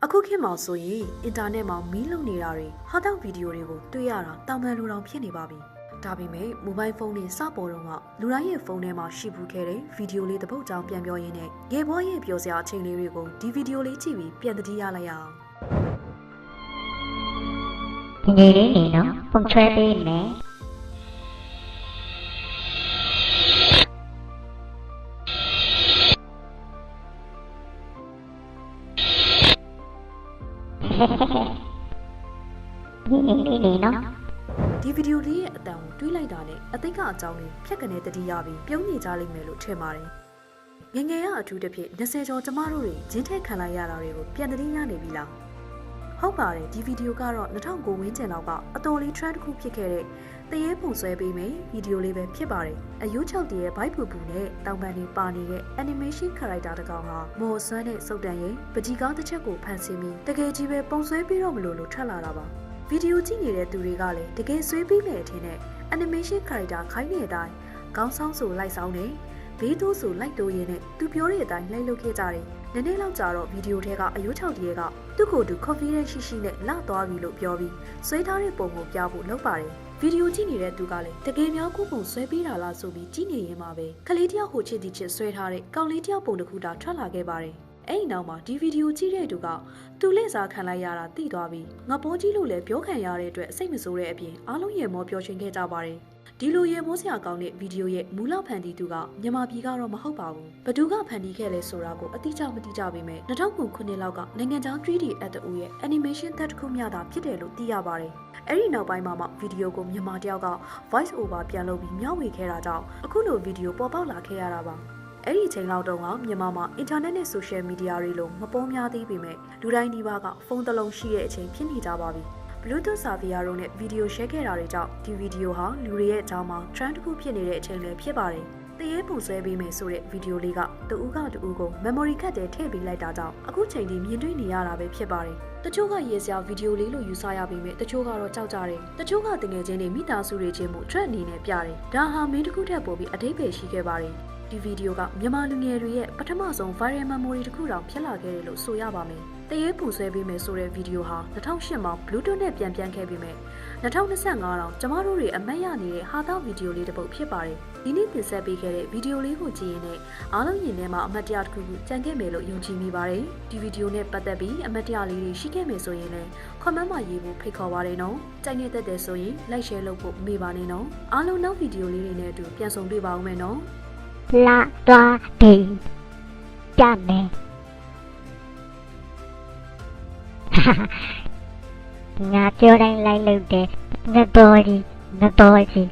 အခုခေတ်မှာဆိုရင်အင်တာနက်မှာမီးလုံနေတာတွေဟာတောက်ဗီဒီယိုတွေကိုတွေ့ရတာတောင်ပန်လိုတောင်ဖြစ်နေပါပြီ။ဒါပေမဲ့မိုဘိုင်းဖုန်းတွေစပေါ်တော့ကလူတိုင်းရဲ့ဖုန်းထဲမှာရှိဘူးခဲ့တဲ့ဗီဒီယိုလေးတစ်ပုဒ်ကြောင်ပြန်ပြောရင်းနဲ့ငယ်ဘွားရဲ့ပြောစရာအချိန်လေးတွေကိုဒီဗီဒီယိုလေးကြည့်ပြီးပြန်သတိရလိုက်ရအောင်။ဒီနေ့လေးနေနော်ပုံချွဲပေးမယ် ဒီနော် ဒီဗီဒီယိုလေးရဲ့အတန်ကိုတွေးလိုက်တာနဲ့အသိကအကြောင်းလေးဖြတ်ကနေတတိယပြီးပြုံးနေကြလိမ့်မယ်လို့ထင်ပါတယ်။ငငယ်ကအထူးတစ်ဖြစ်20ကျော်ကျမတို့တွေဂျင်းထက်ခံလိုက်ရတာတွေကိုပြန်သတိရနေပြီလား။ဟုတ်ပါတယ်ဒီဗီဒီယိုကတော့2009ဝန်းကျင်လောက်ကအတော်လေး trend တစ်ခုဖြစ်ခဲ့တဲ့တရေပုံဆွဲပေးမယ်ဗီဒီယိုလေးပဲဖြစ်ပါတယ်။အယိုး6တရဲ့ဘိုက်ပူပူနဲ့တောင်ပန်တွေပါနေတဲ့ animation character တစ်ကောင်ဟာမော်ဆွမ်းတဲ့စုပ်တန်ရင်ပကြီးကားတစ်ချက်ကိုဖန်ဆင်းပြီးတကယ်ကြီးပဲပုံဆွဲပြီးတော့မလို့ထွက်လာတာပါ။ဗီဒီယိုကြည့်နေတဲ့သူတွေကလည်းတကယ်ဆွဲပြီးမယ်အထင်နဲ့ animation character ခိုင်းတဲ့အတိုင်းခေါင်းဆောင်ဆိုလိုက်ဆောင်နေဘေးတိုးဆိုလိုက်တိုးရင်းနဲ့သူပြောတဲ့အတိုင်းလိုက်လုပ်ခဲ့ကြတယ်။နည်းနည်းလောက်ကြာတော့ဗီဒီယိုထဲကအယိုး6တရေကသူ့ကိုယ်သူ confidence ရှိရှိနဲ့လာသွားပြီလို့ပြောပြီးဆွဲထားတဲ့ပုံကိုပြဖို့လုပ်ပါတယ်။ဗီဒီယိုကြည့်နေတဲ့သူကလည်းတကယ်များကိုပုံဆွဲပြီးတာလားဆိုပြီးကြည့်နေရင်မှပဲကလေးတယောက်ဟိုချစ်တီချစ်ဆွဲထားတဲ့ကောင်လေးတယောက်ပုံတစ်ခုတာထွက်လာခဲ့ပါတယ်။အဲ့ဒီနောက်မှာဒီဗီဒီယိုကြည့်တဲ့သူကသူလက်စားခံလိုက်ရတာသိသွားပြီးငါပေါ်ကြီးလို့လည်းပြောခံရတဲ့အတွက်စိတ်မဆိုးတဲ့အပြင်အားလုံးရေမောပြောချင်ခဲ့ကြပါတယ်။ဒီလိုရေမိုးစရာကောင်းတဲ့ဗီဒီယိုရဲ့မူလဖန်တီးသူကမြန်မာပြည်ကတော့မဟုတ်ပါဘူးဘသူကဖန်တီးခဲ့လဲဆိုတာကိုအတိအကျမသိကြပေမဲ့2009ခုနှစ်လောက်ကနိုင်ငံခြား 3D အက်တအူရဲ့ animation သက်တစ်ခုမျှတာဖြစ်တယ်လို့သိရပါတယ်အဲ့ဒီနောက်ပိုင်းမှာဗီဒီယိုကိုမြန်မာတယောက်က voice over ပြန်လုပ်ပြီးမျှဝေခဲ့တာကြောင့်အခုလိုဗီဒီယိုပေါ်ပေါက်လာခဲ့ရတာပါအဲ့ဒီချိန်လောက်တုန်းကမြန်မာမှာ internet နဲ့ social media တွေလိုမပေါ်များသေးပေမဲ့လူတိုင်းဒီပါကဖုန်းတစ်လုံးရှိတဲ့အချိန်ဖြစ်နေကြပါပြီBluetooth server တို့နဲ့ဗီဒီယို share ခဲ့တာတွေကြောင့်ဒီဗီဒီယိုဟာလူတွေရဲ့အကြောင်းမှာ trend တစ်ခုဖြစ်နေတဲ့အချိန်လည်းဖြစ်ပါတယ်။တရေပုံဆွဲပေးမယ်ဆိုတဲ့ဗီဒီယိုလေးကတူဦးကတူဦးကို memory card ထဲထည့်ပေးလိုက်တာကြောင့်အခုချိန်ထိမြင်တွေ့နေရတာပဲဖြစ်ပါတယ်။တချို့ကရေစရာဗီဒီယိုလေးလို့ယူဆရပေမဲ့တချို့ကတော့ကြောက်ကြတယ်။တချို့ကတငယ်ချင်းတွေမိသားစုတွေချင်းမှု trend အနေနဲ့ပြတယ်။ဒါဟာမင်းတစ်ခုထက်ပိုပြီးအတိတ်ပဲရှိခဲ့ပါတယ်။ဒီဗီဒီယိုကမြန်မာလူငယ်တွေရဲ့ပထမဆုံး viral memory တစ်ခုတောင်ဖြစ်လာခဲ့တယ်လို့ဆိုရပါမယ်။တရေပူဆွဲပေးမယ်ဆိုတဲ့ဗီဒီယိုဟာ2008မှာ Bluetooth နဲ့ပြန်ခဲ့ပြီးမဲ့2025တောင်ကျမတို့တွေအမတ်ရနေတဲ့ဟာတောက်ဗီဒီယိုလေးတစ်ပုဒ်ဖြစ်ပါတယ်။ဒီနေ့တင်ဆက်ပေးခဲ့တဲ့ဗီဒီယိုလေးကိုကြည့်ရင်လည်းအားလုံးရင်ထဲမှာအမတ်တရားတစ်ခုခုကြံခဲ့မယ်လို့ယုံကြည်မိပါတယ်။ဒီဗီဒီယိုနဲ့ပတ်သက်ပြီးအမတ်တရားလေးတွေရှိခဲ့မယ်ဆိုရင်လည်း comment မှာရေးဖို့ဖိတ်ခေါ်ပါတယ်နော်။ကြိုက်နေတဲ့ဆိုရင် like share လုပ်ဖို့မေ့ပါနဲ့နော်။အားလုံးနောက်ဗီဒီယိုလေးတွေနဲ့အတူပြန်ဆုံတွေ့ပါဦးမယ်နော်။ လာသွားတယ်ကြမယ်ငါပြောတိုင်းလိုက်လို့တယ်ငါတော်ကြီး